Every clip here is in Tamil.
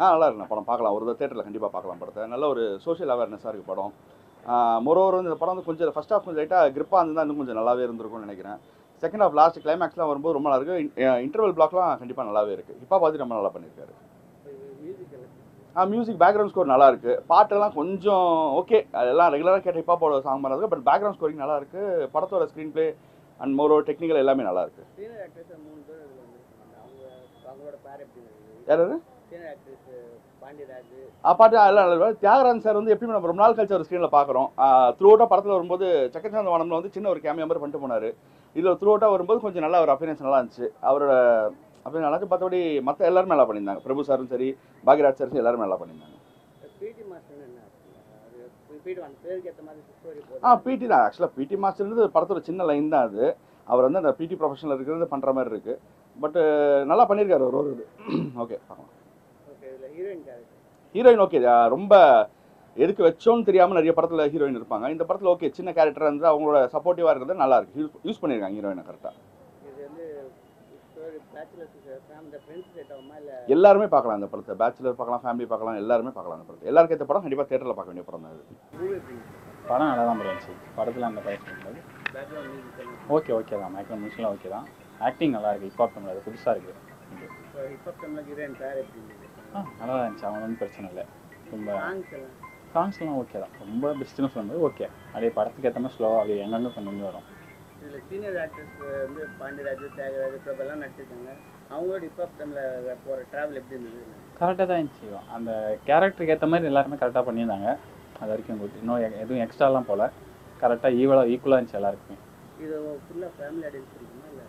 நல்லா இருக்குண்ணா படம் பார்க்கலாம். ஒரு தேட்டரில் கண்டிப்பாக பார்க்கலாம் படத்தை. நல்ல ஒரு சோஷியல் அவேர்னஸாக இருக்குது படம். மொரோவர் வந்து இந்த படம் வந்து கொஞ்சம் ஃபர்ஸ்ட் ஹாஃப் கொஞ்சம் லைட்டாக கிரிப்பாக இருந்தால் இன்னும் கொஞ்சம் நல்லாவே இருந்திருக்கும்னு நினைக்கிறேன். செகண்ட் ஹாஃப் லாஸ்ட் கிளைமேக்ஸ்லாம் வரும்போது ரொம்ப நல்லா இருக்குது. இன்டர்வல் பிளாக்லாம் கண்டிப்பாக நல்லாவே இருக்குது. இப்போ பார்த்து ரொம்ப நல்லா பண்ணியிருக்காரு. மியூசிக் பேக்ரவுண்ட் ஸ்கோர் நல்லா இருக்குது. பாட்டெல்லாம் கொஞ்சம் ஓகே, அதெல்லாம் ரெகுலராக கேட்ட ஹிப்பாப்போட சாங் பண்ணுறது. பட் பேக்ரவுண்ட் ஸ்கோரிங் நல்லா இருக்குது. படத்தோட screen play and moreover technical எல்லாமே நல்லா இருக்குது. யாராவது பாட்டு எல்லாம் நல்லா. தியாகராஜன் சார் வந்து எப்பயுமே நம்ம ரொம்ப நாள் கழிச்சு ஒரு ஸ்க்ரீனில் பார்க்குறோம். த்ரூ அவுட்டாக படத்தில் வரும்போது சக்கரசாந்த வனம்ல வந்து சின்ன ஒரு கேமியா மாதிரி பண்ணிட்டு போனார். இதில் த்ரூ அவுட்டாக வரும்போது கொஞ்சம் நல்லா ஒரு அப்பியரன்ஸ் நல்லா இருந்துச்சு அவரோட. அப்படின்னு நல்லா இருந்துச்சு. மற்றபடி மற்ற எல்லாருமே நல்லா பண்ணியிருந்தாங்க. பிரபு சாரும் சரி, பாக்யராஜ் சாரும் எல்லாருமே நல்லா பண்ணியிருந்தாங்க. பிடி தான் ஆக்சுவலாக. பிடி மாஸ்டர்ன்றது படத்தோட சின்ன லைன் தான் அது. அவர் வந்து அந்த பிடி ப்ரொஃபஷனில் இருக்கிறது பண்ணுற மாதிரி இருக்குது. பட்டு நல்லா பண்ணியிருக்காரு ஒரு இது. ஓகே பார்க்கலாம். ஹீரோயின் ஓகே, ரொம்ப எதுக்கு வச்சோன்னு தெரியாமல் நிறைய படத்தில் ஹீரோயின் இருப்பாங்க. இந்த படத்தில் ஓகே, சின்ன கேரக்டராக இருந்து அவங்களோட சப்போர்ட்டிவாக இருக்கிறது நல்லா இருக்கு. யூஸ் பண்ணியிருக்காங்க ஹீரோயினை கரெக்டாக. எல்லாருமே பார்க்கலாம் இந்த படத்தை. பேச்சுலர் பார்க்கலாம், ஃபேமிலி பார்க்கலாம், எல்லாருமே பார்க்கலாம் இந்த படத்தை. எல்லாருக்கும் இந்த படம் கண்டிப்பாக தேட்டரில் பார்க்க வேண்டிய படம் தான் இது. படம் நல்லா தான் இருந்துச்சு. படத்தில் அந்த படம் ஓகே தான். மேக்ஸிமம் மியூசிக்லாம் ஓகே தான். ஆக்டிங் நல்லா இருக்குது. ஹிப்ஹாப் தமிழ் அது புதுசாக இருக்குது. நல்லா தான் இருந்துச்சு. அவங்க ஒன்றும் பிரச்சனை இல்லை. ரொம்ப சாங்ஸ்லாம் ஓகே தான். ரொம்ப பெஸ்ட்டுன்னு சொல்லும்போது ஓகே. அப்படியே படத்துக்கு ஏற்ற மாதிரி ஸ்லோவாக அப்படியே எங்கெங்கே கொஞ்சம் வரும். இதில் சீனியர் ஆக்டர்ஸ் வந்து பாண்டியராஜ், தியாகராஜ், பிரபெல்லாம் நடிச்சிருக்காங்க. அவங்களோட ஹிப்ஹாப் தமிழில் போகிற ட்ராவல் எப்படி இருந்தது? கரெக்டாக தான் இருந்துச்சு. அந்த கேரக்டருக்கு ஏற்ற மாதிரி எல்லாருமே கரெக்டாக பண்ணியிருந்தாங்க. அது வரைக்கும் இன்னும் எதுவும் எக்ஸ்ட்ராலாம் போல். கரெக்டாக ஈக்குவலாக இருந்துச்சு எல்லாருக்குமே. இது ஃபுல்லாக ஃபேமிலி ஆடியன்ஸ் பிடிக்குமா இல்லை?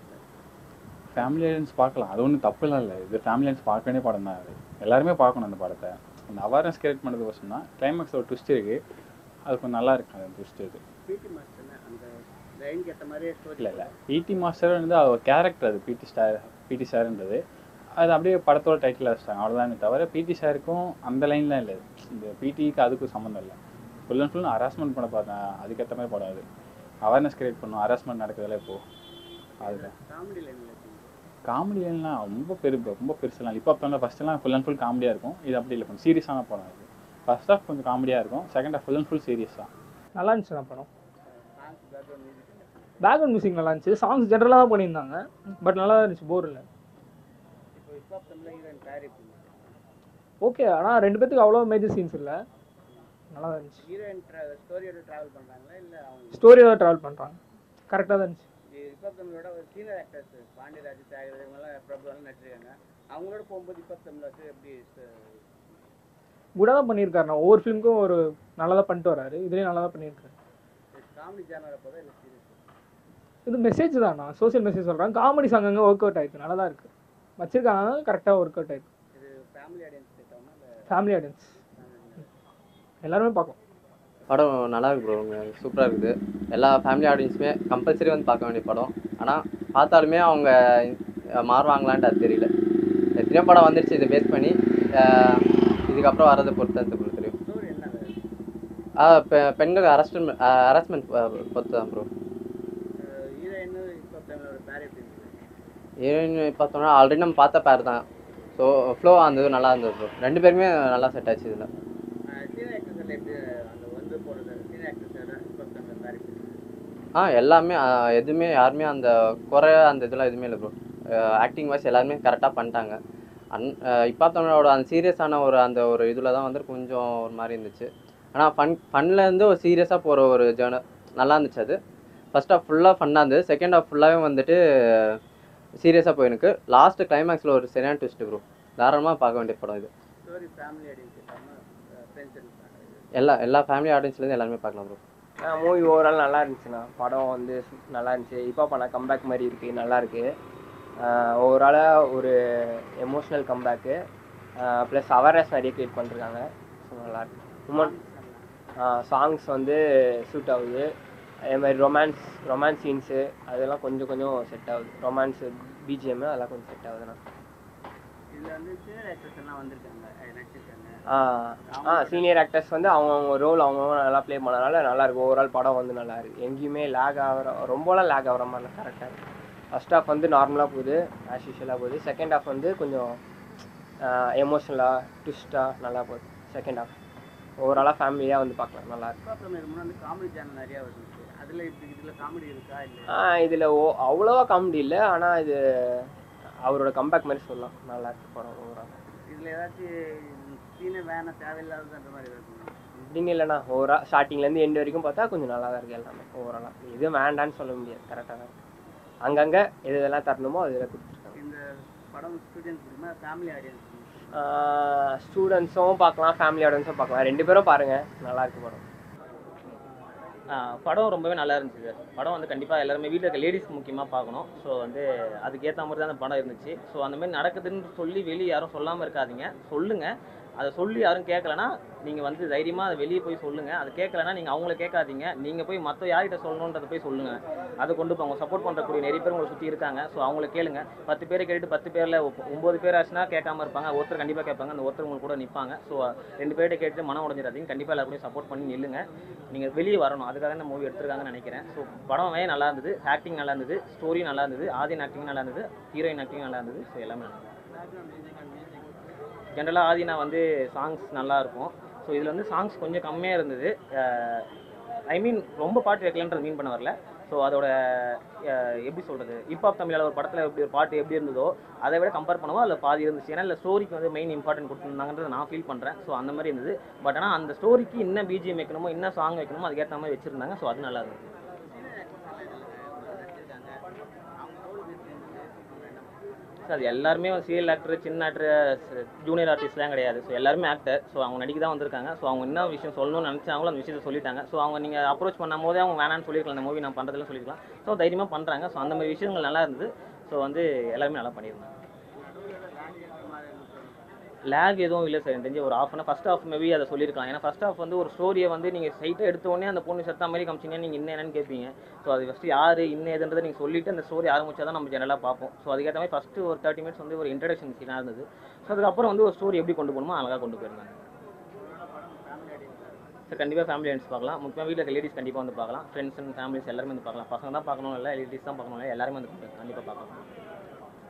ஃபேமிலி ஆடியன்ஸ் பார்க்கலாம். அது ஒன்றும் தப்புலாம் இல்லை. இது ஃபேமிலி ஆடியன்ஸ் பார்க்க வேண்டிய படம் தான். அது எல்லாருமே பார்க்கணும் அந்த படத்தை. அந்த அவேர்னஸ் கிரியேட் பண்ணுறது வருஷம்னா கிளைமேக்ஸ் ஒரு ட்விஸ்ட் இருக்குது. அது கொஞ்சம் நல்லா இருக்கும். அந்த ட்விஸ்ட் இது பிடி மாஸ்டர் அந்த லைனுக்கு ஏற்ற மாதிரியே ஸ்டோரி இல்லை. பிடி மாஸ்டர் வந்து அது ஒரு கேரக்டர். அது பிடி சார்ன்றது அது அப்படியே படத்தோட டைட்டில் வச்சிட்டாங்க அவ்வளோதானே தவிர பிடி சாருக்கும் அந்த லைன்லாம் இல்லை. இந்த பிடிக்கு அதுக்கும் சம்மந்தம் இல்லை. ஃபுல் அண்ட் ஃபுல் ஹராஸ்மெண்ட் பண்ண பார்த்தேன். அதுக்கேற்ற மாதிரி படம் அது. அவேர்னஸ் கிரியேட் பண்ணும். ஹராஸ்மெண்ட் நடக்கிறதுல இப்போது அதில் காமெடி லைன்லாம் ரொம்ப பெருசுலாம் இப்போ அப்போ ஃபஸ்ட்டெல்லாம் ஃபுல் அண்ட் ஃபுல் காமெடியாக இருக்கும். இது அப்படி இல்லை, கொஞ்சம் சீரியஸான படம் இது. ஃபர்ஸ்ட் ஹாஃப் கொஞ்சம் காமெடியாக இருக்கும். Second half full and full serious தான். நல்லா இருந்துச்சு நான் படம். பேக்ரவுண்ட் மியூசிக் நல்லா இருந்துச்சு. சாங்ஸ் ஜென்ரலாக தான் பண்ணியிருந்தாங்க. பட் நல்லா இருந்துச்சு, போர் இல்லை. ஓகே, ஆனால் ரெண்டு பேத்துக்கு அவ்வளோ மேஜர் சீன்ஸ் இல்லை. நல்லா தான் இருந்துச்சு. ஸ்டோரியோட ட்ராவல் பண்ணுறாங்க. கரெக்டாக தான் இருந்துச்சு. ஹிப்ஹாப் தமிழோட ஒரு சீனியர் ஆக்டர்ஸ் பாண்டியராஜ், தியாகராஜ் இவங்கெல்லாம் பிரபுலாம் நடிச்சிருக்காங்க. அவங்களோட போகும்போது ஹிப்ஹாப் தமிழ் வச்சு எப்படி குடாக தான் பண்ணியிருக்காரு. நான் ஒவ்வொரு ஃபிலிமுக்கும் ஒரு நல்லா தான் பண்ணிட்டு வராரு. இதுலேயும் நல்லா தான் பண்ணியிருக்காரு. காமெடி ஜானரா போதா இல்லை சீரியஸ்? இது மெசேஜ் தான். நான் சோசியல் மெசேஜ் சொல்கிறேன். காமெடி சாங் அங்கே ஒர்க் அவுட் ஆயிருக்கு. நல்லா தான் இருக்குது. வச்சிருக்காங்க, கரெக்டாக ஒர்க் அவுட் ஆயிருக்கு. இது ஃபேமிலி ஆடியன்ஸ் கேட்டோம்னா ஃபேமிலி ஆடியன்ஸ் எல்லாருமே பார்க்கலாம். படம் நல்லா இருக்கு ப்ரோ. சூப்பராக இருக்குது. எல்லா ஃபேமிலி ஆடியன்ஸுமே கம்பல்சரி வந்து பார்க்க வேண்டிய படம். ஆனால் பார்த்தாலுமே அவங்க மாறுவாங்களான்ட்டு அது தெரியல. எத்தனையோ படம் வந்துடுச்சு இதை பேஸ் பண்ணி. இதுக்கப்புறம் வரதை பொறுத்து தான் தெரியும். பெண்கள் ஹராஸ்மெண்ட் பொறுத்து தான் ப்ரோ. ஹீரோயின் பார்த்தோம்னா ஆல்ரெடி நம்ம பார்த்த பேர் தான். ஸோ ஃப்ளோ இருந்தது, நல்லா இருந்தது ப்ரோ. ரெண்டு பேருமே நல்லா செட் ஆச்சு இதில். எல்லாமே எதுவுமே யாருமே அந்த குறை அந்த இதெல்லாம் எதுவுமே இல்லை ப்ரோ. ஆக்டிங் வைஸ் எல்லாருமே கரெக்டாக பண்ணிட்டாங்க. இப்போ தமிழோட அந்த சீரியஸான அந்த ஒரு இதில் தான் வந்து கொஞ்சம் ஒரு மாதிரி இருந்துச்சு. ஆனால் ஃபன்லேருந்து ஒரு சீரியஸாக போகிற ஒரு ஜேர்னர் நல்லா இருந்துச்சு. அது ஃபர்ஸ்ட் ஹாஃப் ஃபுல்லாக ஃபன்னாக இருந்தது. செகண்ட் ஹாஃப் ஃபுல்லாகவே வந்துட்டு சீரியஸாக போயிருக்கு. லாஸ்ட்டு கிளைமேக்ஸில் ஒரு சரியான ட்விஸ்ட்டு ப்ரோ. தாராளமாக பார்க்க வேண்டிய படம் இது. எல்லா ஃபேமிலி ஆடியன்ஸ்லேருந்து எல்லாருமே பார்க்கலாம் ப்ரோ. மூவி ஓவரால் நல்லா இருந்துச்சுண்ணா. படம் வந்து நல்லா இருந்துச்சு. இப்போ பண்ண கம்பேக் மாதிரி இருக்குது, நல்லா இருக்குது. ஓவராலாக ஒரு எமோஷ்னல் கம்பேக்கு ப்ளஸ் அவேர்னஸ் நிறைய க்ரியேட் பண்ணிருக்காங்க. ஸோ நல்லாயிருக்கு. சாங்ஸ் வந்து சூட் ஆகுது. அதே மாதிரி ரொமான்ஸ் சீன்ஸு அதெல்லாம் கொஞ்சம் கொஞ்சம் செட் ஆகுது. ரொமான்ஸு பிஜிஎம் அதெல்லாம் கொஞ்சம் செட் ஆகுதுண்ணா. இதில் வந்து சீனியர் ஆக்டர்ஸ் எல்லாம் வந்திருக்காங்க, நடிச்சிருக்காங்க. சீனியர் ஆக்டர்ஸ் வந்து அவங்கவுங்க ரோல் அவங்கவுங்க நல்லா ப்ளே பண்ணனால நல்லாயிருக்கு. ஓவரால் படம் வந்து நல்லா இருக்குது. எங்கேயுமே ரொம்பலாம் லேக் ஆகிற மாதிரிலாம் கரெக்டாக இருக்குது. ஃபர்ஸ்ட் ஹாஃப் வந்து நார்மலாக போகுது, ஆஸ் யூஷுவலாக போகுது. செகண்ட் ஹாஃப் வந்து கொஞ்சம் எமோஷ்னலாக ட்விஸ்ட்டாக நல்லா போகுது. செகண்ட் ஹாஃப் ஓவராலாக ஃபேமிலியாக வந்து பார்க்கலாம், நல்லா இருக்கு. முன்னாடி காமெடி சேனல் நிறையா வந்துச்சு, அதில் இதில் காமெடி இருக்கா இல்லை? இதில் அவ்வளோவா காமெடி இல்லை, ஆனால் இது அவரோட கம்பேக் மாதிரி சொல்லலாம். நல்லா இருக்கு படம் ஓவரால். இதில் ஏதாச்சும் சீனே வேணாம் தேவையில்லாதன்ற மாதிரி இருக்கும் அப்படின்னு இல்லைண்ணா, ஓவரால் ஸ்டார்டிங்லேருந்து எண்டு வரைக்கும் பார்த்தா கொஞ்சம் நல்லா தான் இருக்குது எல்லாமே. ஓவராலாக எதுவும் வேண்டான்னு சொல்ல முடியாது, கரெக்டாக தான் இருக்குது. அங்கங்கே எது இதெல்லாம் தரணுமோ அதில் கொடுத்துருக்காங்க. இந்த படம் ஸ்டூடெண்ட்ஸ் பிடிக்குமா ஃபேமிலி ஆடியன்ஸ்? ஸ்டூடெண்ட்ஸும் பார்க்கலாம், ஃபேமிலி ஆடியன்ஸும் பார்க்கலாம், 2 பேரும் பாருங்கள், நல்லாயிருக்கு படம். படம் ரொம்பவே நல்லா இருந்துச்சு சார். படம் வந்து கண்டிப்பாக எல்லாருமே வீட்டில் இருக்க லேடிஸ்க்கு முக்கியமாக பார்க்கணும். ஸோ வந்து அதுக்கேற்ற மாதிரி தான் அந்த படம் இருந்துச்சு. ஸோ அந்த மாதிரி நடக்குதுன்னு சொல்லி வெளியே யாரும் சொல்லாமல் இருக்காதீங்க, சொல்லுங்கள். அதை சொல்லி யாரும் கேட்கலன்னா நீங்கள் வந்து தைரியமாக அதை வெளியே போய் சொல்லுங்கள். அது கேட்கலன்னா நீங்கள் அவங்கள கேட்காதீங்க, நீங்கள் போய் மற்ற யார்கிட்ட சொல்லணுன்றதை போய் சொல்லுங்கள். அதை கொண்டு போங்க. சப்போர்ட் பண்ணுறக்கூடிய நிறைய பேர் உங்களை சுற்றி இருக்காங்க. ஸோ அவங்கள கேளுங்க. 10 பேரை கேட்டுட்டு 10 பேரில் 9 பேர் ஆச்சுன்னா கேட்காம இருப்பாங்க, ஒருத்தர் கண்டிப்பாக கேட்பாங்க, அந்த ஒருத்தர் உங்களுக்கு கூட நிற்பாங்க. ஸோ 2 பேர்கிட்ட கேட்டுட்டு மனம் உடஞ்சிடாதீங்க, கண்டிப்பாக எல்லாருக்கும் சப்போர்ட் பண்ணி நில்லுங்க. நீங்கள் வெளியே வரணும், அதுக்காக இந்த மூவி எடுத்துருக்காங்கன்னு நினைக்கிறேன். ஸோ படமே நல்லா இருந்தது, ஆக்டிங் நல்லா இருந்தது, ஸ்டோரி நல்லா இருந்தது, ஆதின் ஆக்டிங் நல்லா இருந்தது, ஹீரோயின் ஆக்டிங் நல்லா இருந்தது. ஸோ எல்லாமே நல்லா இருந்தது. ஜென்ரலாக ஆதினா வந்து சாங்ஸ் நல்லாயிருக்கும். ஸோ இதில் வந்து சாங்ஸ் கொஞ்சம் கம்மியாக இருந்தது. ஐ மீன் ரொம்ப பாட்டு வைக்கலன்றது மீன் பண்ண வரல. ஸோ அதோட எப்படி சொல்கிறது, ஹிப்ஹாப் தமிழில் ஒரு படத்தில் எப்படி ஒரு பாட்டு எப்படி இருந்ததோ அதை விட கம்பேர் பண்ணுவோம் அதில் பாதி இருந்துச்சு. ஏன்னா இல்லை ஸ்டோரிக்கு வந்து மெயின் இம்பார்ட்டன்ட் கொடுத்துருந்தாங்கன்றதை நான் ஃபீல் பண்ணுறேன். ஸோ அந்த மாதிரி இருந்தது. பட் ஆனால் அந்த ஸ்டோரிக்கு என்ன பிஜிஎம் வைக்கணுமோ என்ன சாங் வைக்கணுமோ அதுக்கேற்ற மாதிரி வச்சுருந்தாங்க. ஸோ அது நல்லா இருந்தது. சார் அது எல்லாருமே சீரியல் ஆக்டர், சின்ன ஆக்டர், ஜூனியர் ஆர்டிஸ்ட்லாம் கிடையாது. ஸோ எல்லாருமே ஆக்டர். ஸோ அவங்க நடிக்க தான் வந்திருக்காங்க. ஸோ அவங்க என்ன விஷயம் சொல்லணும்னு நினச்சாங்களோ அந்த விஷயத்தை சொல்லிட்டாங்க. ஸோ அவங்க நீங்கள் அப்ரோச் பண்ணும் போதே அவங்க வேணான்னு சொல்லியிருக்கலாம், இந்த மூவி நான் பண்ணுறதுலாம் சொல்லியிருக்கலாம். ஸோ தைரியமாக பண்ணுறாங்க. ஸோ அந்த மாதிரி விஷயங்கள் நல்லா இருந்தது. ஸோ வந்து எல்லாருமே நல்லா பண்ணியிருந்தாங்க. லேக் எதுவும் இல்லை சார், எனக்கு தெரிஞ்சு ஒரு ஃபஸ்ட் ஹாஃப் மேபி அதை சொல்லியிருக்கலாம். ஏன்னா ஃபஸ்ட் ஹாஃப் வந்து ஒரு ஸ்டோரியை வந்து நீங்கள் சைட்டாக எடுத்தோடனே அந்த பொண்ணு செத்தா மாதிரி காமிச்சிங்கன்னா நீங்கள் என்னன்னு கேட்பீங்க. ஸோ அது ஃபஸ்ட்டு யார் எதுன்றதை நீங்கள் சொல்லிவிட்டு அந்த ஸ்டோரி ஆரம்பிச்சா தான் நம்ம ஜெனரலாக பார்ப்போம். ஸோ அதுக்கேற்ற மாதிரி ஃபஸ்ட்டு ஒரு 30 மினிட்ஸ் வந்து ஒரு இன்ட்ரடக்ஷன் சீனாக இருந்தது. ஸோ அதுக்கப்புறம் வந்து ஒரு ஸ்டோரி எப்படி கொண்டு போகணுமோ அழகாக கொண்டு போயிருந்தாங்க. சார் கண்டிப்பாக ஃபேமிலி ஆடியன்ஸ் பார்க்கலாம். முக்கியமாக வீட்டில் இருக்க லேடிஸ் கண்டிப்பாக வந்து பார்க்கலாம். ஃப்ரெண்ட்ஸ் அண்ட் ஃபேமிலிஸ் எல்லாருமே வந்து பார்க்கலாம். பசங்க தான் பார்க்கணும் இல்லை, லேடிஸ் தான் பார்க்கணும் இல்லை, எல்லாருமே வந்து கண்டிப்பாக பார்க்கலாம்.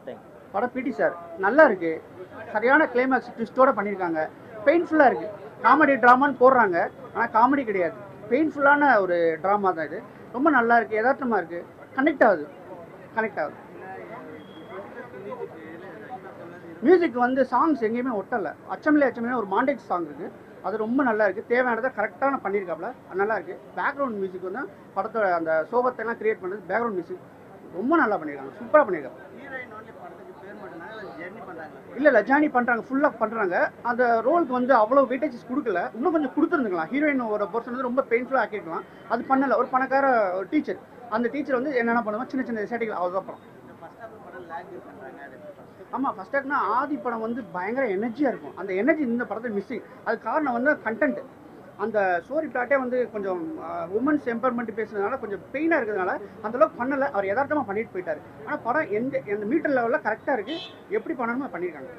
தேங்க்யூ. படம் பிடி சார் நல்லா இருக்கு, சரியான கிளைமேக்ஸ் ட்விஸ்டோட பண்ணியிருக்காங்க. பெயின்ஃபுல்லாக இருக்கு. காமெடி ட்ராமான்னு போடுறாங்க, ஆனால் காமெடி கிடையாது, பெயின்ஃபுல்லான ஒரு ட்ராமா தான் இது. ரொம்ப நல்லா இருக்கு, யதார்த்தமாக இருக்கு, கனெக்ட் ஆகுது. மியூசிக் வந்து சாங்ஸ் எங்கேயுமே ஒட்டலை. அச்சமில்லை அச்சமில்லை ஒரு மாண்டேஜ் சாங் இருக்குது, அது ரொம்ப நல்லா இருக்குது. தேவையானதை கரெக்டான பண்ணியிருக்காப்புல, நல்லா இருக்குது. பேக்ரவுண்ட் மியூசிக் வந்து படத்தோட அந்த சோபத்தைலாம் கிரியேட் பண்ணுறது பேக்ரவுண்ட் மியூசிக் ரொம்ப நல்லா பண்ணியிருக்காங்க, சூப்பராக பண்ணியிருக்காங்க. இல்லை ஜேர்னி பண்ணுறாங்க, ஃபுல்லாக பண்ணுறாங்க. அந்த ரோலுக்கு வந்து அவ்வளோ வெயிட்டேஜஸ் கொடுக்கல, இன்னும் கொஞ்சம் கொடுத்துருந்துக்கலாம். ஹீரோயினோட போர்ஷன் வந்து ரொம்ப பெயின்ஃபுல்லாக ஆக்கிருக்கலாம், அது பண்ணலை. ஒரு பணக்கார ஒரு டீச்சர், அந்த டீச்சர் வந்து என்னென்ன பண்ணுவோம், சின்ன சின்ன சேட்டைகள் அவ்வளோதான். ஆமாம், ஃபஸ்ட் ஆக்ட்னா ஆதி படம் வந்து பயங்கர எனர்ஜியாக இருக்கும். அந்த எனர்ஜி இந்த படத்தில் மிஸ்ஸிங். அது காரணம் வந்து கண்டென்ட். அந்த ஸ்டோரி பிளாட்டே வந்து கொஞ்சம் உமன்ஸ் எம்பவர்மெண்ட் பேசுறதுனால கொஞ்சம் பெயினாக இருக்கிறதுனால அந்தளவுக்கு பண்ணலை. அவர் யதார்த்தமாக பண்ணிட்டு போயிட்டார். ஆனால் படம் எந்த மீட்டர் லெவலில் கரெக்டாக இருக்குது, எப்படி பண்ணணுமோ பண்ணியிருக்காங்க.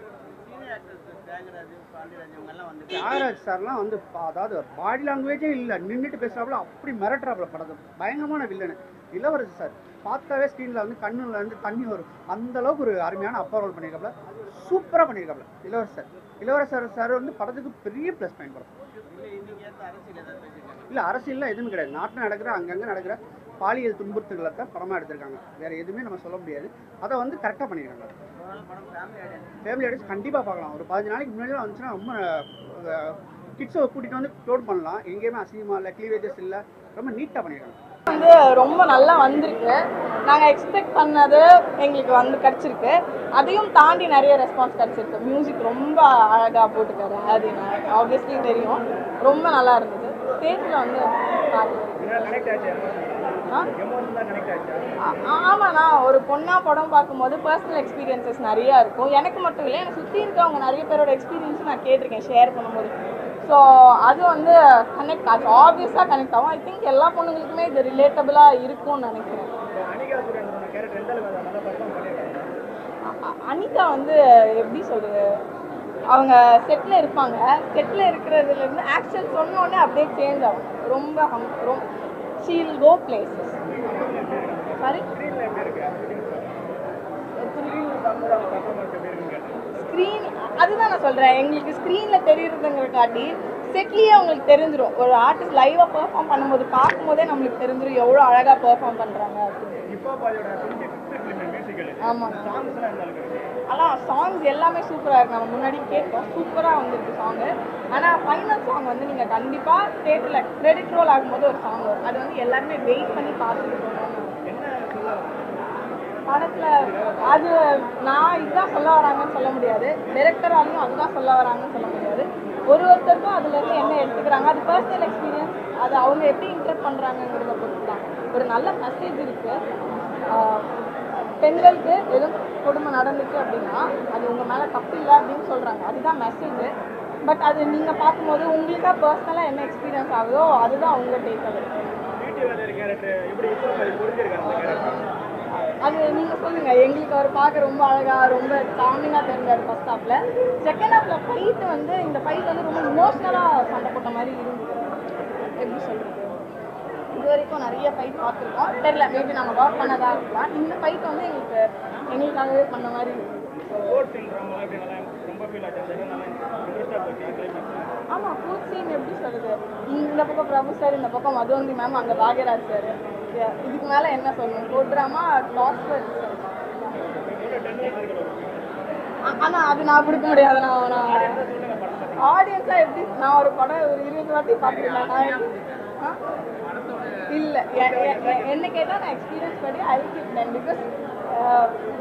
தியாகராஜ் சார்லாம் வந்து அதாவது பாடி லாங்குவேஜே இல்லை, நின்றுட்டு பேசுகிறாப்புல அப்படி மிரட்டுறாப்புல. படத்தை பயங்கரமான வில்லனு இளவரசி சார். பார்த்தாவே ஸ்க்ரீனில் வந்து கண்ணில் வந்து தண்ணி வரும், அந்தளவுக்கு ஒரு அருமையான அப்பா ரோல் பண்ணியிருக்காப்புல, சூப்பராக பண்ணியிருக்காப்புல இளவரசர் சார் வந்து படத்துக்கு பெரிய ப்ளஸ் பாயிண்ட். படம் இல்லை அரசியல்லாம் எதுவும் கிடையாது, நாட்டில் நடக்கிற அங்கங்கே நடக்கிற பாலியல் துன்புறுத்தல்களை தான் படமாக எடுத்திருக்காங்க, வேறு எதுவுமே நம்ம சொல்ல முடியாது. அதை வந்து கரெக்டாக பண்ணியிருக்காங்க. ஃபேமிலி ஆடியன்ஸ் கண்டிப்பாக பார்க்கலாம். ஒரு 15 நாளைக்கு முன்னாடிலாம் வந்துச்சுன்னா ரொம்ப கிட்ஸை கூட்டிகிட்டு வந்து க்ளோட் பண்ணலாம். எங்கேயுமே அசிங்கமாக இல்லை, க்ளீவேஜஸ் இல்லை, ரொம்ப நீட்டாக பண்ணியிருக்காங்க. வந்து ரொம்ப நல்லா வந்திருக்கு. நாங்கள் எக்ஸ்பெக்ட் பண்ணது எங்களுக்கு வந்து கிடச்சிருக்கு. அதையும் தாண்டி நிறைய ரெஸ்பான்ஸ் கிடச்சிருக்கு. மியூசிக் ரொம்ப அழகாக போட்டுக்காரு, அது ஆப்வியஸ்லி தெரியும். ரொம்ப நல்லா இருந்தது. ஸ்டேஜில் வந்து ஆமாண்ணா, ஒரு பொண்ணா படம் பார்க்கும்போது பர்சனல் எக்ஸ்பீரியன்சஸ் நிறையா இருக்கும். எனக்கு மட்டும் இல்லை, எனக்கு சுற்றி இருக்கவங்க நிறைய பேரோட எக்ஸ்பீரியன்ஸும் நான் கேட்டிருக்கேன் ஷேர் பண்ணும்போது. ஸோ அது வந்து கனெக்ட் ஆச்சு, ஆப்வியஸாக கனெக்ட் ஆகும். ஐ திங்க் எல்லா பொண்ணுங்களுக்குமே இது ரிலேட்டபிளாக இருக்கும்னு நினைக்கிறேன். அனிதா வந்து எப்படி சொல்கிறது, அவங்க செட்டில் இருப்பாங்க, செட்டில் இருக்கிறதுலேருந்து ஆக்ஷன் சொன்னோடனே அப்படியே சேஞ்ச் ஆகும். ரொம்ப ஷீல் கோ பிளேசஸ். சாரி, ஸ்க்ரீன் அதுதான் நான் சொல்கிறேன், எங்களுக்கு ஸ்க்ரீனில் தெரியுறதுங்கிறக்காட்டி செட்லேயே அவங்களுக்கு தெரிஞ்சிடும். ஒரு ஆர்டிஸ்ட் லைவாக பெர்ஃபார்ம் பண்ணும்போது பார்க்கும்போதே நம்மளுக்கு தெரிஞ்சிடும் எவ்வளோ அழகாக பெர்ஃபார்ம் பண்ணுறாங்க அப்படின்னு. ஆமாம், ஆனால் சாங்ஸ் எல்லாமே சூப்பராக இருக்கு. நம்ம முன்னாடி கேட்டோம், சூப்பராக வந்துருக்கு சாங்கு. ஆனால் ஃபைனல் சாங் வந்து நீங்கள் கண்டிப்பாக தேட்டரில் கிரெடிட் ரோல் ஆகும்போது ஒரு சாங் வரும், அது வந்து எல்லாருமே வெயிட் பண்ணி பார்த்துட்டு போகணும். படத்தில் அது நான் இதுதான் சொல்ல வராங்கன்னு சொல்ல முடியாது, டைரக்டராலையும் அதுதான் சொல்ல வராங்கன்னு சொல்ல முடியாது. ஒருத்தருக்கும் அதுலேருந்து என்ன எடுத்துக்கிறாங்க, அது பர்சனல் எக்ஸ்பீரியன்ஸ், அது அவங்க எப்படி இன்டர்ப்ரெட் பண்ணுறாங்கங்கிறத பொறுத்து தான். ஒரு நல்ல மெசேஜ் இருக்குது. பெண்களுக்கு எதுவும் கொடுமை நடந்துச்சு அப்படின்னா அது உங்கள் மேலே தப்பு இல்லை அப்படின்னு சொல்கிறாங்க, அதுதான் மெசேஜ். பட் அது நீங்கள் பார்க்கும்போது உங்களுக்காக பர்சனலாக என்ன எக்ஸ்பீரியன்ஸ் ஆகுதோ அதுதான் அவங்க டேக் ஆகுது. அது நீங்கள் சொல்லுங்கள். எங்களுக்கு அவர் பார்க்க ரொம்ப அழகாக ரொம்ப சாமிங்காக தெரிஞ்சார் ஃபர்ஸ்ட் ஹாஃபில். செகண்ட் ஹாஃபில் ஃபைட்டு வந்து இந்த ஃபைட் வந்து ரொம்ப இமோஷ்னலாக சண்டை போட்ட மாதிரி இருந்தது. எப்படி சொல்கிறது, இது வரைக்கும் நிறைய ஃபைட் பார்த்துருக்கோம், தெரியல மேபி நாங்கள் ஒர்க் பண்ணதாக இருக்கலாம். இந்த ஃபைட் வந்து எங்களுக்காகவே பண்ண மாதிரி இருக்குது. ஆமாம், ஃபுட் சீன் எப்படி சொல்கிறது, இந்த பக்கம் பிரபு சார், இந்த பக்கம் மதுவந்தி மேம், அங்கே பாக்யராஜ் சார். இதுக்கு மேலே என்ன சொல்லணும், போட்ராமா டாஸ்பர். ஆனால் அது நான் கொடுக்க முடியாது. நான் ஆடியன்ஸாக எப்படி, நான் ஒரு படம் ஒரு 20 வாட்டி பார்த்துருக்கேன். இல்லை, என்ன கேட்டால் நான் எக்ஸ்பீரியன்ஸ் படி ஐ கிவ் பிகாஸ்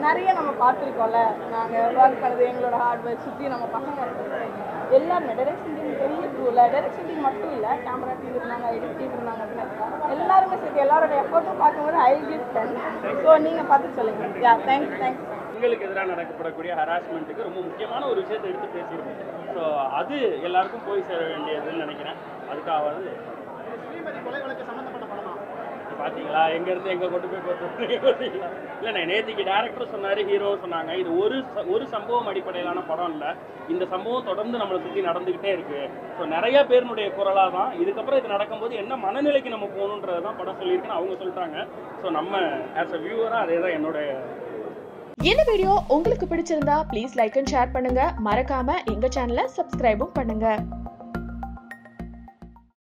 நிறைய நம்ம பார்த்துருக்கோம்ல, நாங்கள் ஒர்க் பண்ணது எங்களோட ஹார்ட் ஒர்க் சுற்றி நம்ம பசங்க எல்லாருமே டைரக்ஷன் டீம் பெரிய ட்ரூவில் டைரக்ஷன் டீம் மட்டும் இல்லை, கேமரா டீம் இருந்தாங்க, எடிட் டீம் இருந்தாங்க அப்படின்னு எல்லாருமே சேர்த்து எல்லாரோட எஃபர்ட்டும் பார்க்கும்போது ஐ கிவ் 10. ஸோ நீங்கள் பார்த்து சொல்லுங்கள். யா, தேங்க்ஸ். பெண்களுக்கு எதிராக நடக்கப்படக்கூடிய ஹராஸ்மெண்ட்டுக்கு ரொம்ப முக்கியமான ஒரு விஷயத்தை எடுத்து பேசியிருக்கோம். ஸோ அது எல்லாருக்கும் போய் சேர வேண்டியதுன்னு நினைக்கிறேன். அதுக்காவது பார்த்தீங்களா, எங்கேருந்து எங்கே கொண்டு போய் பார்த்தீங்களா? இல்லை, நான் நேற்றுக்கு டேரக்டர் சொன்னார், ஹீரோவும் சொன்னாங்க, இது ஒரு சம்பவம் அடிப்படையிலான படம் இல்லை, இந்த சம்பவம் தொடர்ந்து நம்மளை சுற்றி நடந்துக்கிட்டே இருக்குது. ஸோ நிறைய பேருனுடைய குரலாக தான் இதுக்கப்புறம் இது நடக்கும்போது என்ன மனநிலைக்கு நம்ம போகணுன்றது தான் படம் சொல்லியிருக்குன்னு அவங்க சொல்லிட்டாங்க. ஸோ நம்ம ஆஸ் அ வியூவராக அதே தான் என்னோட. இந்த வீடியோ உங்களுக்கு பிடிச்சிருந்தா ப்ளீஸ் லைக் அண்ட் ஷேர் பண்ணுங்க. மறக்காம எங்க சேனலை சப்ஸ்கிரைபும் பண்ணுங்க.